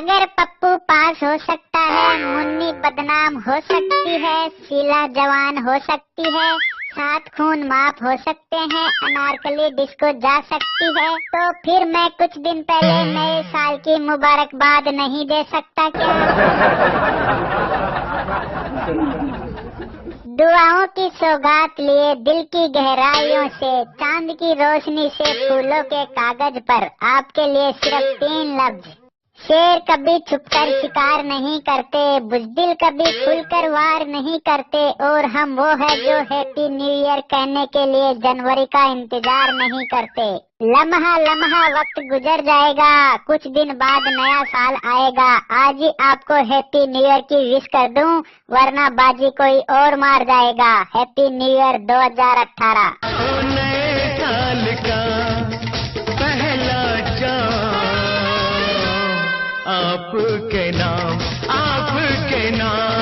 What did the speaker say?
अगर पप्पू पास हो सकता है, मुन्नी बदनाम हो सकती है, शीला जवान हो सकती है, 7 खून माफ हो सकते हैं, अनारकली डिस्को जा सकती है, तो फिर मैं कुछ दिन पहले नए साल की मुबारकबाद नहीं दे सकता क्या? दुआओं की सौगात लिए दिल की गहराइयों से, चांद की रोशनी से फूलों के कागज पर आपके लिए सिर्फ 3 लफ्ज। शेर कभी छुपकर शिकार नहीं करते, बुज़दिल कभी खुलकर वार नहीं करते, और हम वो है जो हैप्पी न्यू ईयर कहने के लिए जनवरी का इंतजार नहीं करते। लम्हा लम्हा वक्त गुजर जाएगा, कुछ दिन बाद नया साल आएगा। आज ही आपको हैप्पी न्यू ईयर की विश कर दूं, वरना बाजी कोई और मार जाएगा। Happy new year 2018। नए साल का पहला चांद आपके नाम, आपके नाम।